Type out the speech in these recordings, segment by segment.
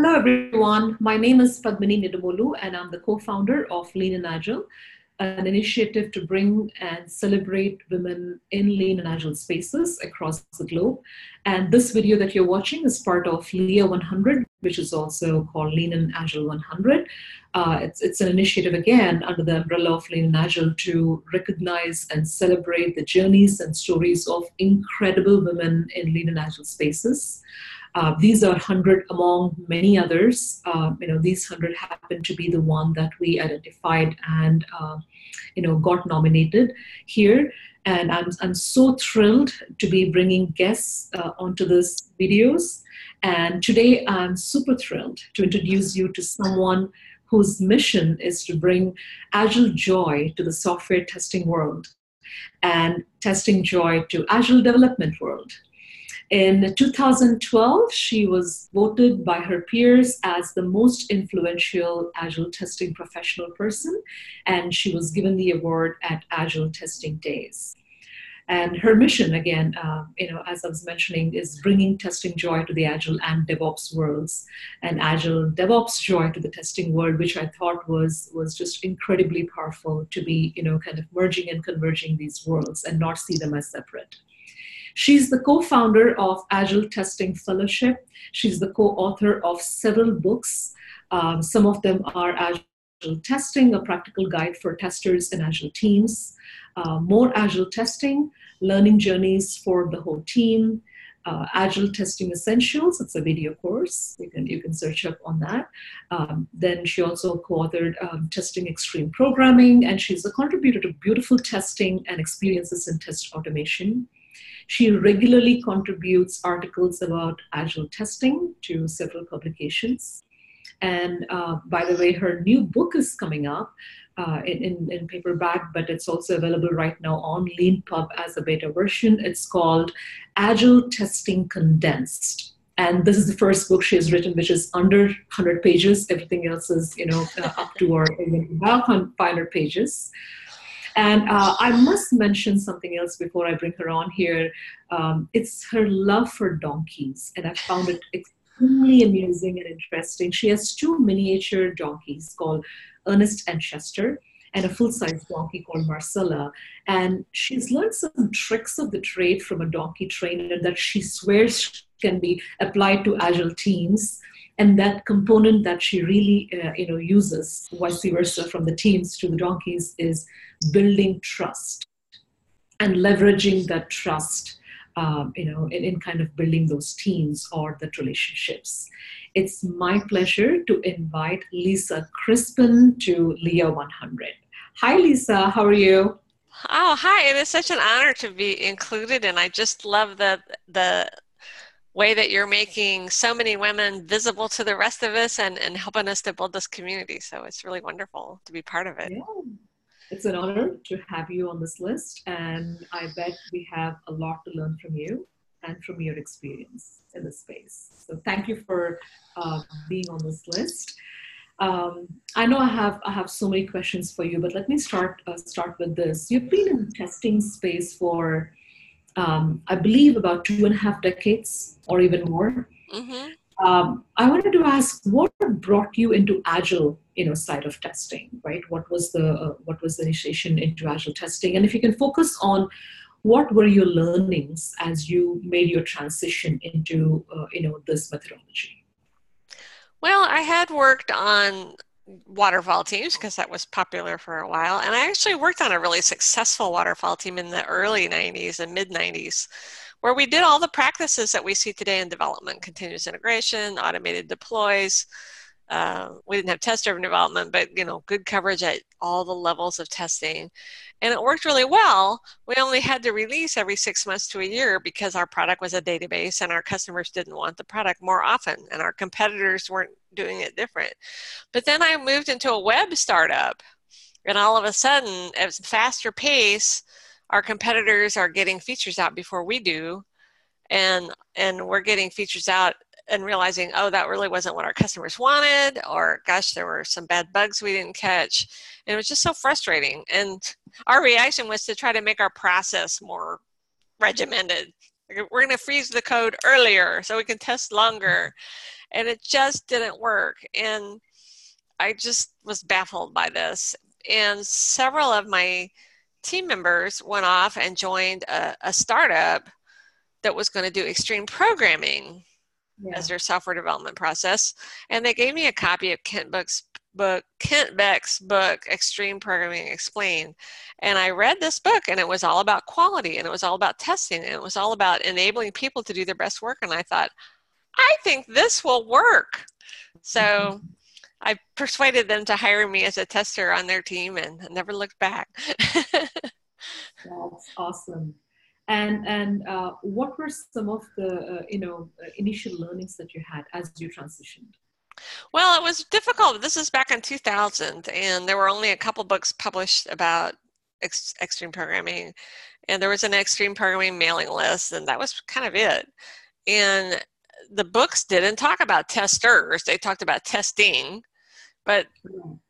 Hello, everyone. My name is Padmini Nidumolu, and I'm the co-founder of Lean and Agile, an initiative to bring and celebrate women in lean and agile spaces across the globe. And this video that you're watching is part of LEA 100, which is also called Lean and Agile 100. It's an initiative, again, under the umbrella of Lean and Agile to recognize and celebrate the journeys and stories of incredible women in lean and agile spaces. These are 100 among many others. These 100 happen to be the one that we identified and got nominated here. And I'm so thrilled to be bringing guests onto these videos. And today I'm super thrilled to introduce you to someone whose mission is to bring agile joy to the software testing world and testing joy to agile development world. In 2012, she was voted by her peers as the most influential Agile testing professional person, and she was given the award at Agile Testing Days. And her mission, again, as I was mentioning, is bringing testing joy to the Agile and DevOps worlds, and Agile DevOps joy to the testing world, which I thought was just incredibly powerful to be, kind of merging and converging these worlds and not see them as separate. She's the co-founder of Agile Testing Fellowship. She's the co-author of several books. Some of them are Agile Testing, a practical guide for testers and Agile teams, More Agile Testing, Learning Journeys for the Whole Team, Agile Testing Essentials. It's a video course. You can search up on that. Then she also co-authored Testing Extreme Programming, and she's a contributor to Beautiful Testing and Experiences in Test Automation. She regularly contributes articles about agile testing to several publications. And by the way, her new book is coming up in paperback, but it's also available right now on LeanPub as a beta version. It's called Agile Testing Condensed. And this is the first book she has written, which is under 100 pages. Everything else is, up to or even about 500 pages. And I must mention something else before I bring her on here. It's her love for donkeys, and I found it extremely amusing and interesting. She has two miniature donkeys called Ernest and Chester, and a full-size donkey called Marcella. And she's learned some tricks of the trade from a donkey trainer that she swears can be applied to agile teams. And that component that she really, uses, vice versa, from the teams to the donkeys, is building trust and leveraging that trust, in kind of building those teams or that relationships. It's my pleasure to invite Lisa Crispin to LEA 100. Hi, Lisa. How are you? Oh, hi. It is such an honor to be included, and I just love the way that you're making so many women visible to the rest of us and helping us to build this community. So it's really wonderful to be part of it. Yeah. It's an honor to have you on this list, and I bet we have a lot to learn from you and from your experience in this space. So thank you for being on this list. I know I have so many questions for you, but let me start with this. You've been in the testing space for I believe about 2.5 decades or even more. Mm-hmm. I wanted to ask, what brought you into agile, side of testing, right? What was the initiation into agile testing? And if you can focus on what were your learnings as you made your transition into, this methodology? Well, I had worked on waterfall teams because that was popular for a while. And I actually worked on a really successful waterfall team in the early 90s and mid 90s, where we did all the practices that we see today in development: continuous integration, automated deploys. We didn't have test-driven development, but good coverage at all the levels of testing. And it worked really well. We only had to release every 6 months to a year because our product was a database and our customers didn't want the product more often, and our competitors weren't doing it different. But then I moved into a web startup, and all of a sudden, at a faster pace, our competitors are getting features out before we do, and we're getting features out and realizing, oh, that really wasn't what our customers wanted, or gosh, there were some bad bugs we didn't catch. And it was just so frustrating. And our reaction was to try to make our process more regimented. We're going to freeze the code earlier so we can test longer. and it just didn't work. And I just was baffled by this. And several of my team members went off and joined a startup that was going to do extreme programming as their software development process. And they gave me a copy of Kent Beck's book, Extreme Programming Explained. And I read this book, and it was all about quality, and it was all about testing, and it was all about enabling people to do their best work. And I thought, I think this will work. So I persuaded them to hire me as a tester on their team, and never looked back. That's awesome. And what were some of the initial learnings that you had as you transitioned? Well, it was difficult. This is back in 2000, and there were only a couple books published about extreme programming, and there was an extreme programming mailing list, and that was kind of it. And the books didn't talk about testers. They talked about testing, but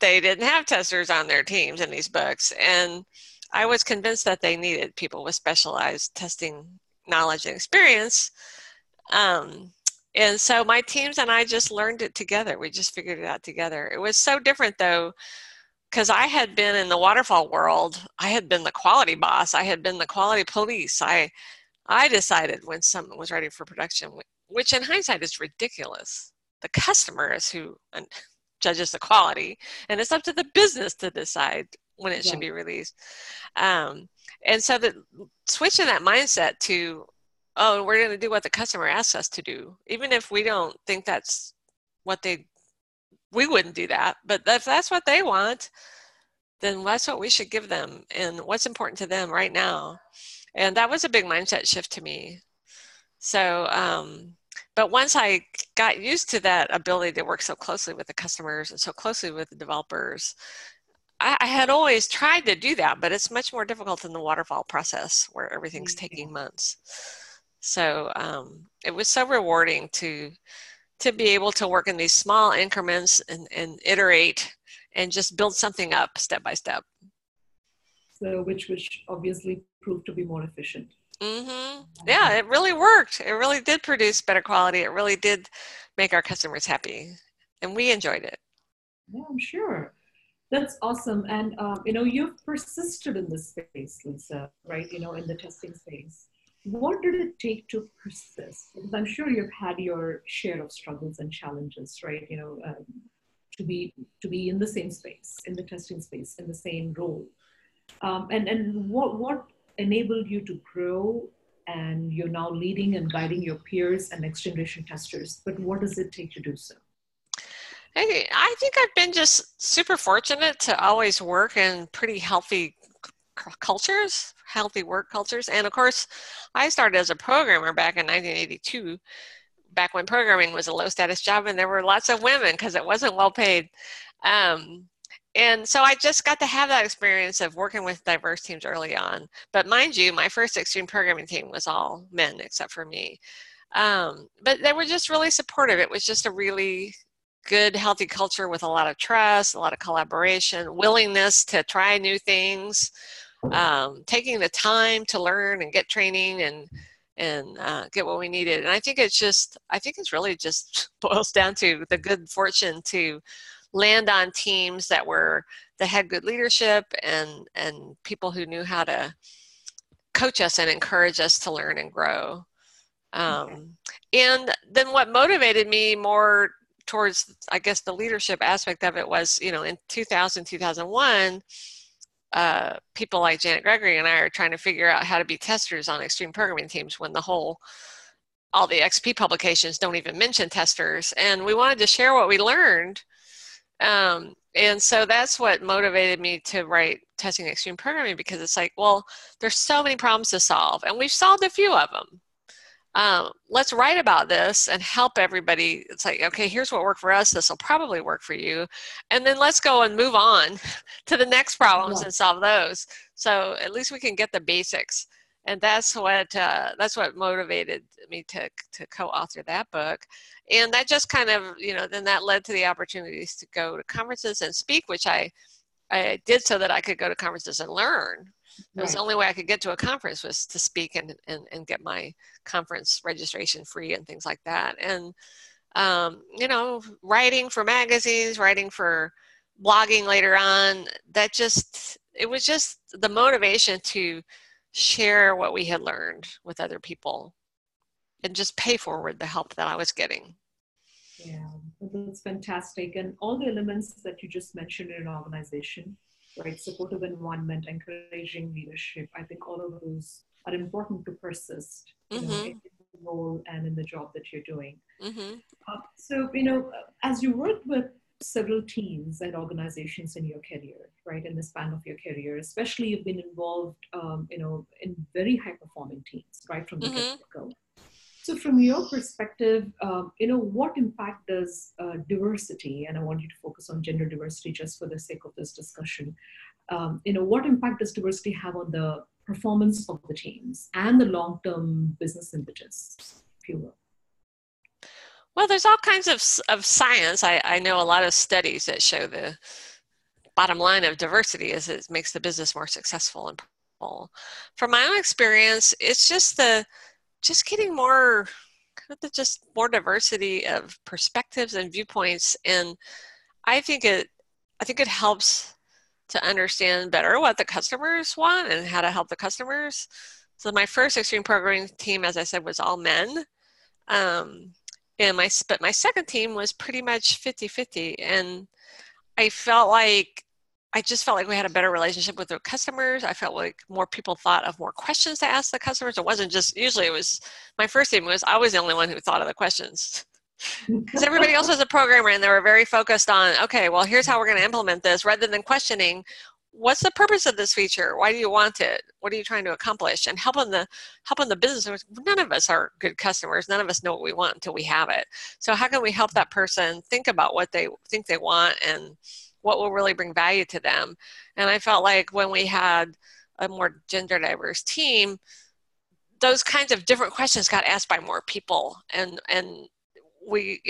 they didn't have testers on their teams in these books. And I was convinced that they needed people with specialized testing knowledge and experience. And so my teams and I just learned it together. We just figured it out together. It was so different, though, because I had been in the waterfall world. I had been the quality boss. I had been the quality police. I decided when something was ready for production, which in hindsight is ridiculous. The customer is who judges the quality, and it's up to the business to decide when it should be released. And so the switching that mindset to, oh, we're going to do what the customer asks us to do, even if we don't think that's what we wouldn't do that. But if that's what they want, then that's what we should give them and what's important to them right now. And that was a big mindset shift to me. So, but once I got used to that ability to work so closely with the customers and so closely with the developers, I had always tried to do that, but it's much more difficult in the waterfall process where everything's taking months. So it was so rewarding to be able to work in these small increments and iterate and just build something up step by step. So which obviously proved to be more efficient. Mm-hmm. Yeah, it really worked. It really did produce better quality. It really did make our customers happy, and we enjoyed it. Yeah, I'm sure. That's awesome. And, you've persisted in this space, Lisa, right? In the testing space. What did it take to persist? Because I'm sure you've had your share of struggles and challenges, right? To be in the same space, in the testing space, in the same role. And what enabled you to grow, and you're now leading and guiding your peers and next generation testers, but what does it take to do so? I think I've been just super fortunate to always work in pretty healthy cultures, healthy work cultures. And of course, I started as a programmer back in 1982, back when programming was a low status job and there were lots of women because it wasn't well paid. And so I just got to have that experience of working with diverse teams early on. But mind you, my first extreme programming team was all men except for me. But they were just really supportive. It was just a really good, healthy culture with a lot of trust, a lot of collaboration, willingness to try new things, taking the time to learn and get training and get what we needed. And I think it's really just boils down to the good fortune to land on teams that had good leadership and people who knew how to coach us and encourage us to learn and grow. And then what motivated me more towards, I guess, the leadership aspect of it was, in 2000, 2001, people like Janet Gregory and I are trying to figure out how to be testers on extreme programming teams when all the XP publications don't even mention testers. And we wanted to share what we learned. And so that's what motivated me to write Testing Extreme Programming, because it's like, well, there's so many problems to solve, and we've solved a few of them. Let's write about this and help everybody. It's like, okay, here's what worked for us. This will probably work for you. And then let's go and move on to the next problems and solve those. So at least we can get the basics. And that's what motivated me to co-author that book. And that just kind of, then that led to the opportunities to go to conferences and speak, which I did so that I could go to conferences and learn. It was the only way I could get to a conference was to speak and get my conference registration free and things like that. And writing for magazines, writing for blogging later on. It was just the motivation to share what we had learned with other people and just pay forward the help that I was getting. Yeah, that's fantastic. And all the elements that you just mentioned in an organization, right? Supportive environment, encouraging leadership. I think all of those are important to persist, Mm-hmm. in the role and in the job that you're doing. Mm-hmm. As you work with several teams and organizations in your career, right, in the span of your career, especially you've been involved, in very high performing teams, right, from the Mm-hmm. get-go. So, from your perspective, what impact does diversity, and I want you to focus on gender diversity just for the sake of this discussion, what impact does diversity have on the performance of the teams and the long-term business impetus, if you will? Well, there's all kinds of science. I know a lot of studies that show the bottom line of diversity is it makes the business more successful and profitable. From my own experience, it's just getting just more diversity of perspectives and viewpoints, and I think it helps to understand better what the customers want and how to help the customers. So my first extreme programming team, as I said, was all men. But my second team was pretty much 50-50. And I just felt like we had a better relationship with the customers. I felt like more people thought of more questions to ask the customers. It wasn't just, usually it was, my first team was, I was the only one who thought of the questions. Because everybody else was a programmer and they were very focused on, okay, well, here's how we're going to implement this, rather than questioning, what's the purpose of this feature? Why do you want it? What are you trying to accomplish? And helping the business. None of us are good customers. None of us know what we want until we have it. So how can we help that person think about what they think they want and what will really bring value to them? And I felt like when we had a more gender diverse team, those kinds of different questions got asked by more people, and we,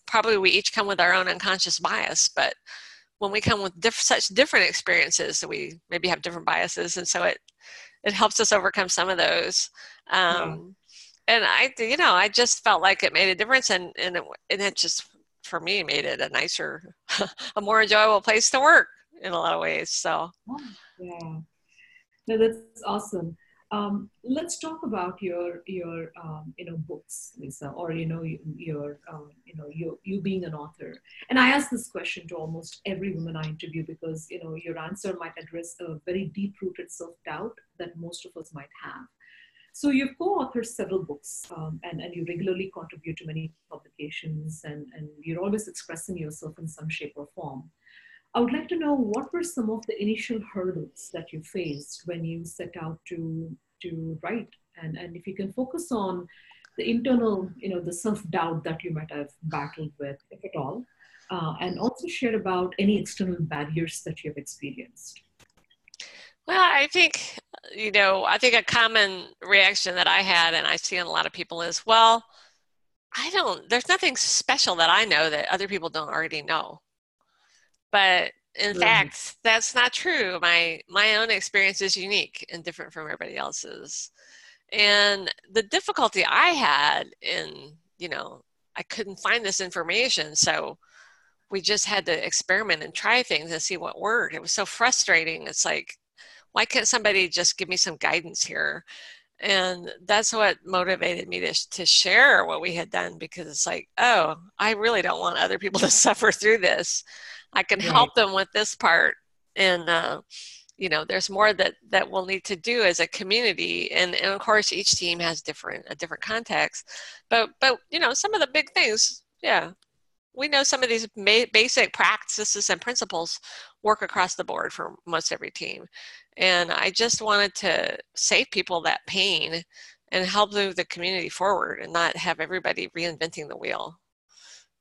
probably we each come with our own unconscious bias, but when we come with such different experiences, we maybe have different biases, and so it helps us overcome some of those. Yeah. And I just felt like it made a difference, and it just, for me, made it a nicer, a more enjoyable place to work in a lot of ways. So. Yeah. No, that's awesome. Let's talk about your books, Lisa, or you being an author. And I ask this question to almost every woman I interview because your answer might address a very deep-rooted self-doubt that most of us might have. So you've co-authored several books, and you regularly contribute to many publications, and you're always expressing yourself in some shape or form. I would like to know what were some of the initial hurdles that you faced when you set out to write, and if you can focus on the internal, the self-doubt that you might have battled with, if at all, and also share about any external barriers that you have experienced. Well, I think a common reaction that I had, and I see in a lot of people, is, well, there's nothing special that I know that other people don't already know. But in fact, that's not true. My own experience is unique and different from everybody else's. And the difficulty I had I couldn't find this information. So we just had to experiment and try things and see what worked. It was so frustrating. It's like, why can't somebody just give me some guidance here? And that's what motivated me to share what we had done, because it's like, oh, I really don't want other people to suffer through this. I can help them with this part. And, there's more that we'll need to do as a community. And of course, each team has a different context. But some of the big things, yeah, we know some of these basic practices and principles work across the board for most every team. And I just wanted to save people that pain and help move the community forward and not have everybody reinventing the wheel.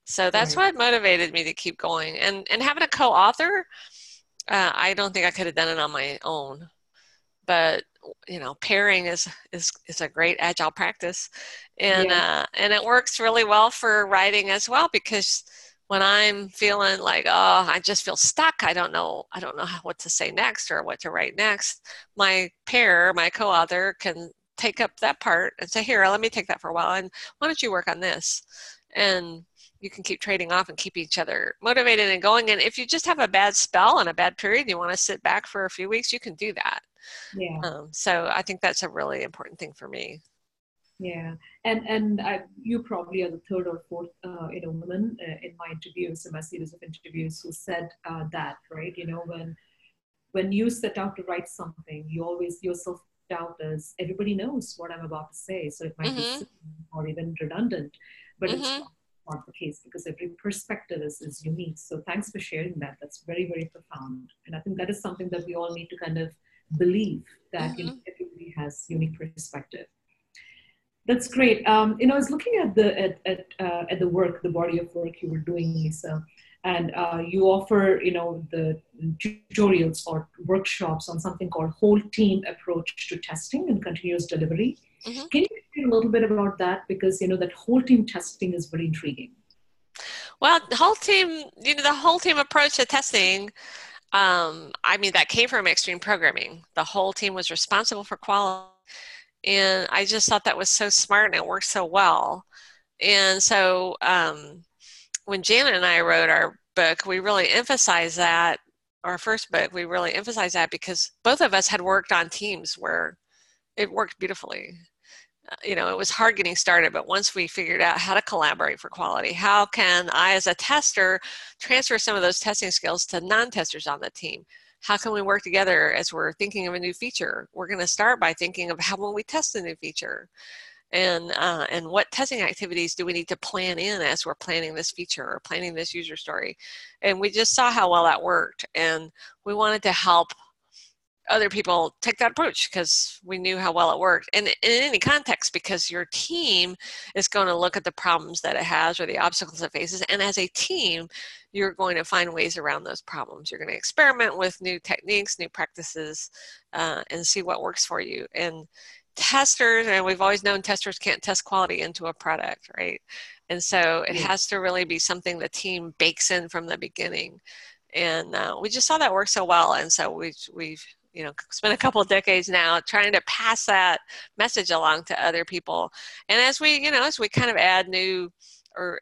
So that's what motivated me to keep going. And having a co-author, I don't think I could have done it on my own. But pairing is a great agile practice, and it works really well for writing as well, because when I'm feeling like, oh, I just feel stuck, I don't know what to say next or what to write next, my co-author can take up that part and say, here, let me take that for a while, and why don't you work on this? and you can keep trading off and keep each other motivated and going. And if you just have a bad spell and a bad period, you want to sit back for a few weeks, you can do that. Yeah. So I think that's a really important thing for me. Yeah, and you probably are the third or fourth, woman in my interviews, in my series of interviews, who said that, right? When you set out to write something, you always your self doubt is everybody knows what I'm about to say, so it might be Mm-hmm. silly or even redundant, but it's Mm-hmm. not the case because every perspective is unique. So thanks for sharing that. That's very, very profound, and I think that is something that we all need to kind of believe that Mm-hmm. everybody has unique perspective. That's great. I was looking at the work, the body of work you were doing, Lisa, and you offer, the tutorials or workshops on something called whole team approach to testing and continuous delivery. Mm-hmm. Can you share a little bit about that? Because that whole team testing is very intriguing. Well, the whole team, the whole team approach to testing, I mean, that came from extreme programming. The whole team was responsible for quality. And I just thought that was so smart and it worked so well. And so when Janet and I wrote our book, we really emphasized that, our first book, we really emphasized that because both of us had worked on teams where it worked beautifully. It was hard getting started, but once we figured out how to collaborate for quality, how can I, as a tester, transfer some of those testing skills to non-testers on the team? How can we work together as we're thinking of a new feature? We're going to start by thinking of how will we test a new feature, and what testing activities do we need to plan in as we're planning this feature or planning this user story. And we just saw how well that worked, and we wanted to help other people take that approach because we knew how well it worked. And in any context, because your team is going to look at the problems that it has or the obstacles it faces, and as a team, you're going to find ways around those problems. You're going to experiment with new techniques, new practices, and see what works for you. And testers, and we've always known testers can't test quality into a product, right? And so it Yeah. has to really be something the team bakes in from the beginning. And we just saw that work so well. And so we've spent a couple of decades now trying to pass that message along to other people. And as we kind of add new, or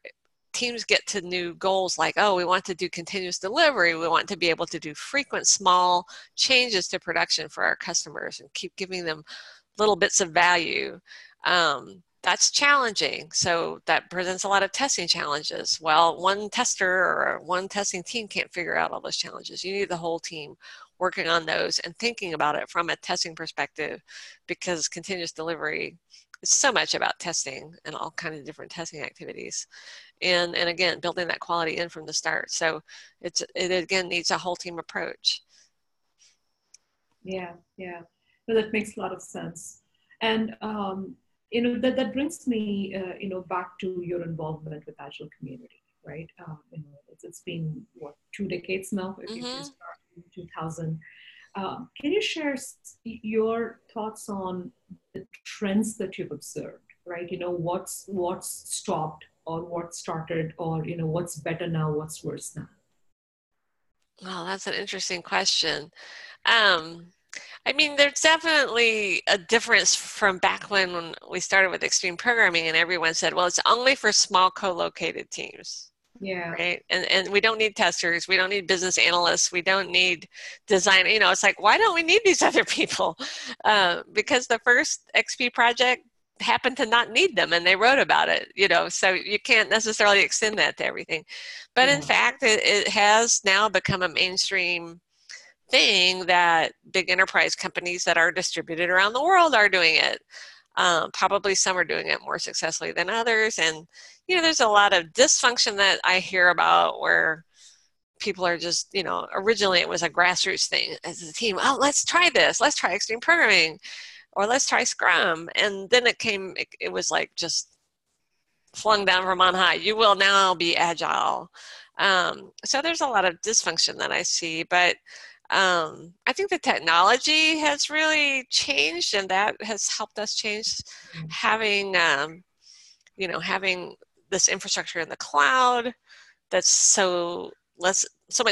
teams get to new goals, like, oh, we want to do continuous delivery, we want to be able to do frequent small changes to production for our customers and keep giving them little bits of value. That's challenging. So that presents a lot of testing challenges. Well, one tester or one testing team can't figure out all those challenges. You need the whole team working on those and thinking about it from a testing perspective, because continuous delivery is so much about testing and all kinds of different testing activities. And again, building that quality in from the start. So it again needs a whole team approach. Yeah, yeah. No, that makes a lot of sense. And that brings me back to your involvement with Agile community, right? It's been what, 2 decades now, if you Mm-hmm. started in 2000. Can you share your thoughts on the trends that you've observed, right? What's stopped or what started, or what's better now, what's worse now? Well, that's an interesting question. Um, I mean, there's definitely a difference from back when we started with extreme programming and everyone said, well, it's only for small co-located teams, Yeah, right? And we don't need testers, we don't need business analysts, we don't need design. It's like, why don't we need these other people? Because the first XP project happened to not need them and they wrote about it, so you can't necessarily extend that to everything. But in yeah, fact, it has now become a mainstream thing that big enterprise companies that are distributed around the world are doing it. Probably some are doing it more successfully than others. And, there's a lot of dysfunction that I hear about where people are just, originally it was a grassroots thing as a team. Oh, let's try this. Let's try extreme programming, or let's try Scrum. And then it was like just flung down from on high. You will now be agile. So there's a lot of dysfunction that I see, but I think the technology has really changed, and that has helped us change. Having, having this infrastructure in the cloud that's so much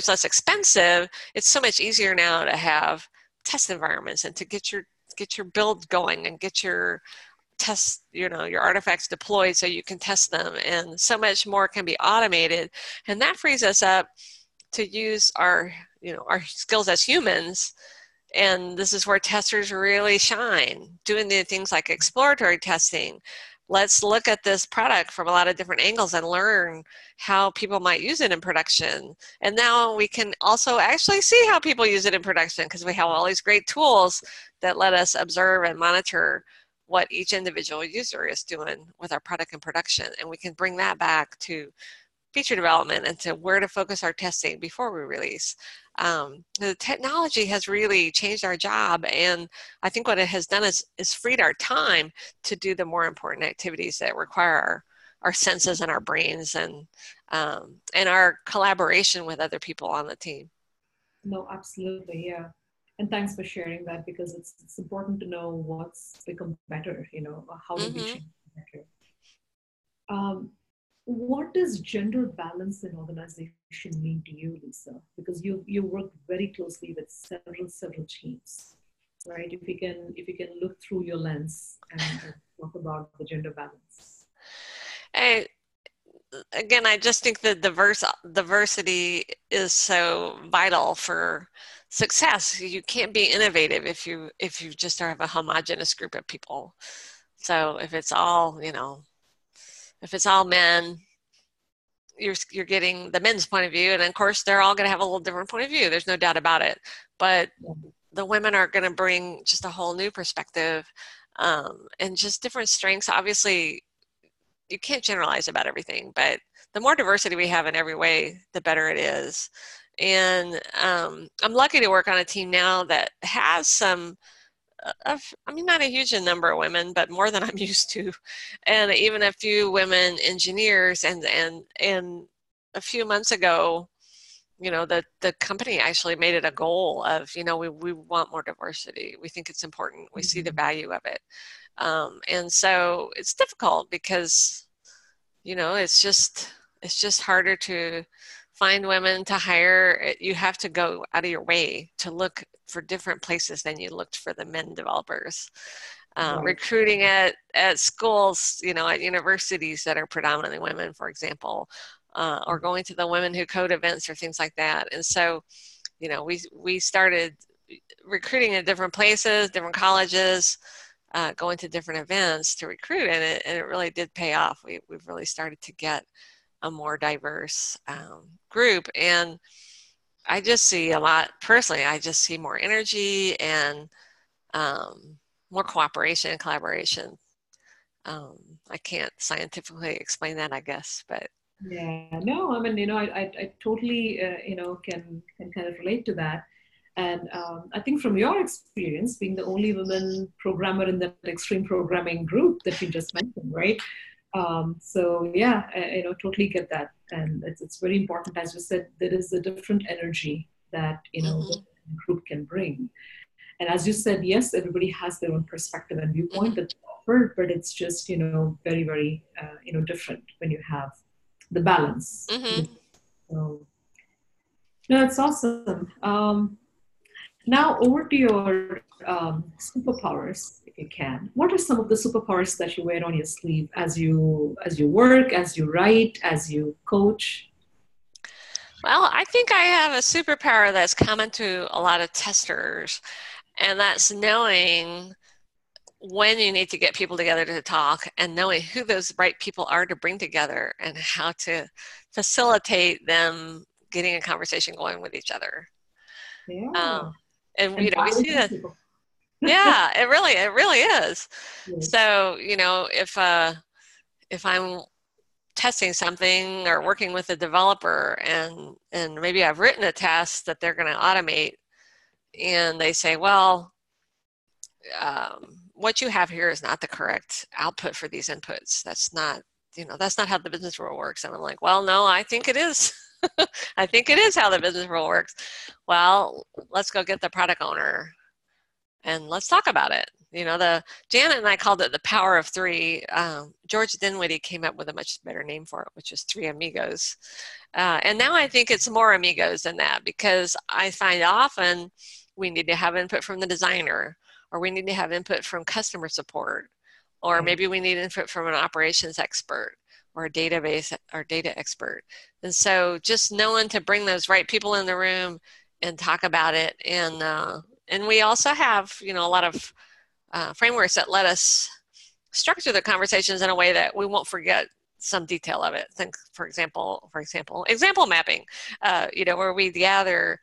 less expensive. It's so much easier now to have test environments and to get your build going and get your test, your artifacts deployed so you can test them, and so much more can be automated, and that frees us up to use our skills as humans. And this is where testers really shine, doing the things like exploratory testing. Let's look at this product from a lot of different angles and learn how people might use it in production. And now we can also actually see how people use it in production, because we have all these great tools that let us observe and monitor what each individual user is doing with our product in production. And we can bring that back to feature development and to where to focus our testing before we release. The technology has really changed our job, and I think what it has done is freed our time to do the more important activities that require our senses and our brains, and our collaboration with other people on the team. No, absolutely, yeah. And thanks for sharing that, because it's important to know what's become better, how did we change better. What does gender balance in organization mean to you, Lisa? Because you work very closely with several teams, right? If you can look through your lens and talk about the gender balance. Again, I just think that diversity is so vital for success. You can't be innovative if you just have a homogenous group of people. So if it's all men, you're getting the men's point of view, and of course they're all going to have a little different point of view. There's no doubt about it. But the women are going to bring just a whole new perspective, and just different strengths. Obviously, you can't generalize about everything, but the more diversity we have in every way, the better it is. And I'm lucky to work on a team now that has some not a huge number of women, but more than I'm used to, and even a few women engineers. And a few months ago, the company actually made it a goal of, we want more diversity. We think it's important. We see the value of it. And so it's difficult because, it's just harder to find women to hire. You have to go out of your way to look for different places than you looked for the men developers. Right. Recruiting at schools, at universities that are predominantly women, for example, or going to the Women Who Code events or things like that. And so, we started recruiting at different places, different colleges, going to different events to recruit, and it really did pay off. We've really started to get a more diverse group, and I just see a lot, personally, I just see more energy and more cooperation and collaboration. I can't scientifically explain that, I guess, but. Yeah, no, I mean, I totally, can kind of relate to that. And I think from your experience, being the only woman programmer in that extreme programming group that you just mentioned, right? So yeah, totally get that. And it's very important, as you said, there is a different energy that, the group can bring. And as you said, yes, everybody has their own perspective and viewpoint that's offered, but it's just, very, very, different when you have the balance. So, no, that's awesome. Now over to your superpowers, if you can. What are some of the superpowers that you wear on your sleeve as you work, as you write, as you coach? Well, I think I have a superpower that's common to a lot of testers, and that's knowing when you need to get people together to talk, and knowing who those right people are to bring together, and how to facilitate them getting a conversation going with each other. Yeah. And we see that. Yeah, it really is. Yes. So, if I'm testing something or working with a developer, and maybe I've written a test that they're going to automate, and they say, well, what you have here is not the correct output for these inputs. That's not how the business rule works. And I'm like, well, no, I think it is. I think it is how the business rule works. Well, let's go get the product owner and let's talk about it. Janet and I called it the power of three. George Dinwiddie came up with a much better name for it, which is Three Amigos. And now I think it's more amigos than that, because I find often we need to have input from the designer, or we need to have input from customer support, or Okay. maybe we need input from an operations expert or a database or data expert. And so just knowing to bring those right people in the room and talk about it. And we also have, you know, a lot of frameworks that let us structure the conversations in a way that we won't forget some detail of it. Think, for example, example mapping, you know, where we gather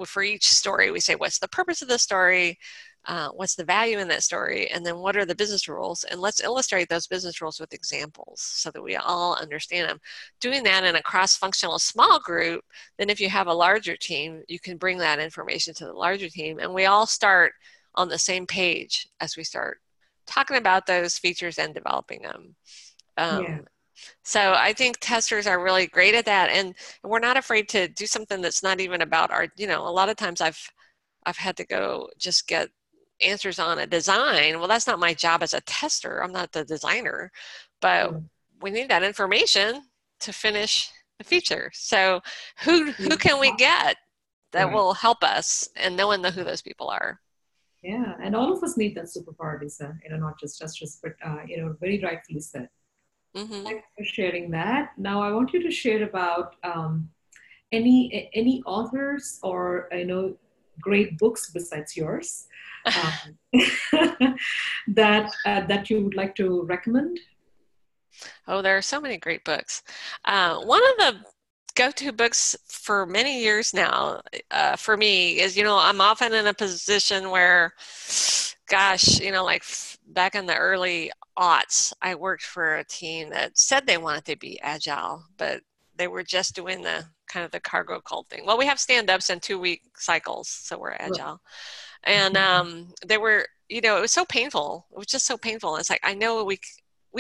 for each story, we say, what's the purpose of the story? What's the value in that story? And then what are the business rules? And let's illustrate those business rules with examples so that we all understand them. Doing that in a cross-functional small group, then if you have a larger team, you can bring that information to the larger team. And we all start on the same page as we start talking about those features and developing them. Yeah. So I think testers are really great at that, and we're not afraid to do something that's not even about our, you know, a lot of times I've had to go just get answers on a design. Well, that's not my job as a tester. I'm not the designer, but Sure. we need that information to finish the feature. So who can we get that Right. will help us, and knowing who those people are. Yeah. And all of us need that superpower, Lisa, not just us, but, very rightfully said. Mm-hmm. Thanks for sharing that. Now, I want you to share about any authors or great books besides yours um, that you would like to recommend. Oh, there are so many great books. One of the go-to books for many years now for me is, you know, I'm often in a position where, gosh, you know, like back in the early aughts, I worked for a team that said they wanted to be agile, but they were just doing the kind of the cargo cult thing. Well, we have stand-ups and 2-week cycles, so we're Right. agile. And they were, you know, it was so painful. It was just so painful. It's like, I know we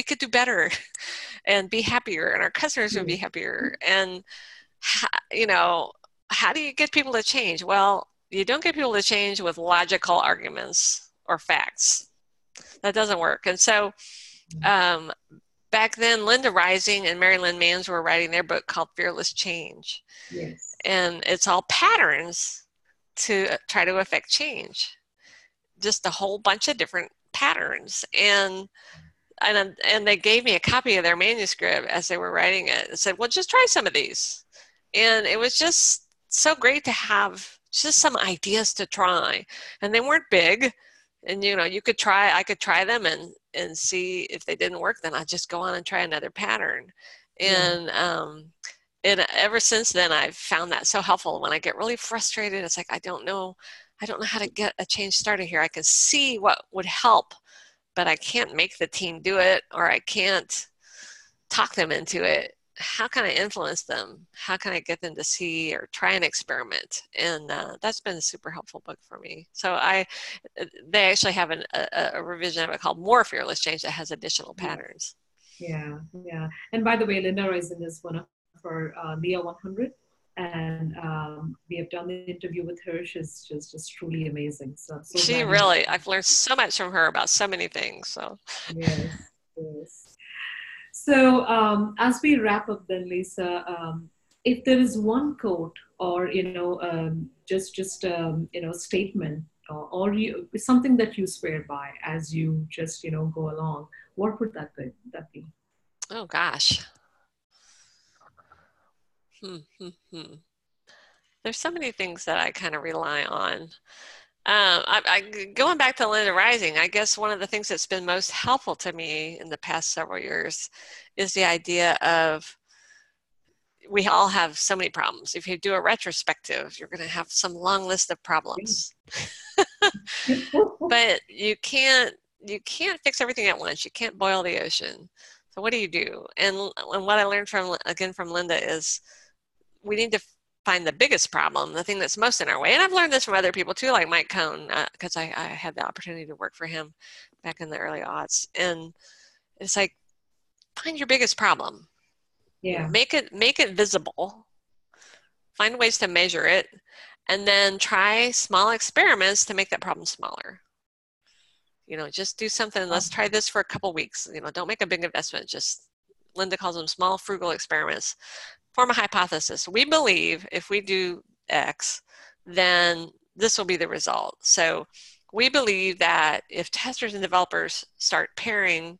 could do better and be happier, and our customers would be happier. And you know, how do you get people to change? Well, you don't get people to change with logical arguments or facts. That doesn't work. And so um, back then, Linda Rising and Mary Lynn Mans were writing their book called Fearless Change. Yes. And it's all patterns to try to affect change. Just a whole bunch of different patterns. And they gave me a copy of their manuscript as they were writing it and said, well, just try some of these. And it was just so great to have just some ideas to try. And they weren't big. And, you know, I could try them and see if they didn't work, then I'd just go on and try another pattern. Yeah. And ever since then, I've found that so helpful. When I get really frustrated, it's like, I don't know how to get a change started here. I can see what would help, but I can't make the team do it, or I can't talk them into it. How can I influence them? How can I get them to see or try an experiment? And that's been a super helpful book for me. So they actually have a revision of it called More Fearless Change that has additional Yeah. patterns. Yeah. Yeah. And by the way, Linda Rising is one of our Leah 100. And we have done the interview with her. She's just truly amazing. So I'm so glad you. I've learned so much from her about so many things. So Yes. Yes. So as we wrap up, then Lisa, if there is one quote or just statement or something that you swear by as you just go along, what would that be? oh gosh. There's so many things that I kind of rely on. Going back to Linda Rising, I guess one of the things that's been most helpful to me in the past several years is the idea of we all have so many problems. If you do a retrospective, you're going to have some long list of problems. But you can't fix everything at once. You can't boil the ocean. So what do you do? And what I learned from Linda is we need to find the biggest problem, the thing that's most in our way. And I've learned this from other people too, like Mike Cohn, because I had the opportunity to work for him back in the early aughts. And it's like, find your biggest problem. You know, Yeah. make it visible. Find ways to measure it, and then try small experiments to make that problem smaller. You know, just do something. Let's try this for a couple weeks. You know, don't make a big investment. Just Linda calls them small, frugal experiments. Form a hypothesis. We believe if we do X, then this will be the result. So We believe that if testers and developers start pairing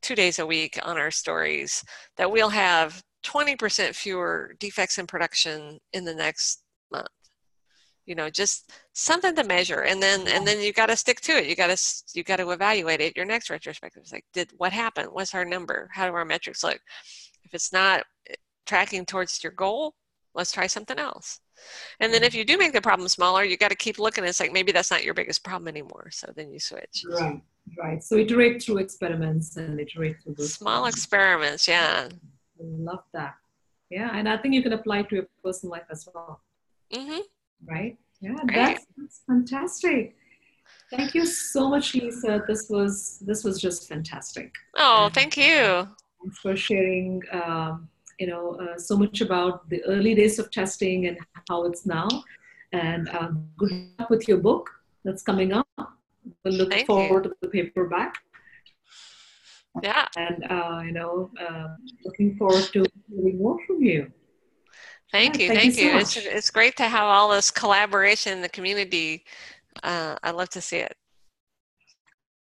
2 days a week on our stories, that we'll have 20% fewer defects in production in the next month. Just something to measure, and then you got to stick to it. You got to evaluate it. Your next retrospective is like, what happened? What's our number? How do our metrics look? If it's not tracking towards your goal, let's try something else. And then if you do make the problem smaller, you got to keep looking. It's like, maybe that's not your biggest problem anymore. So then you switch. Right. So iterate through experiments and iterate through those small experiments. Yeah. I love that. Yeah. And I think you can apply it to your personal life as well. Mm-hmm. Right. Yeah. That's fantastic. Thank you so much, Lisa. This was just fantastic. Oh, thank you. Thanks for sharing, so much about the early days of testing and how it's now. And good luck with your book that's coming up. We'll look forward to the paperback. Yeah. And, looking forward to hearing more from you. Thank you. It's great to have all this collaboration in the community. I love to see it.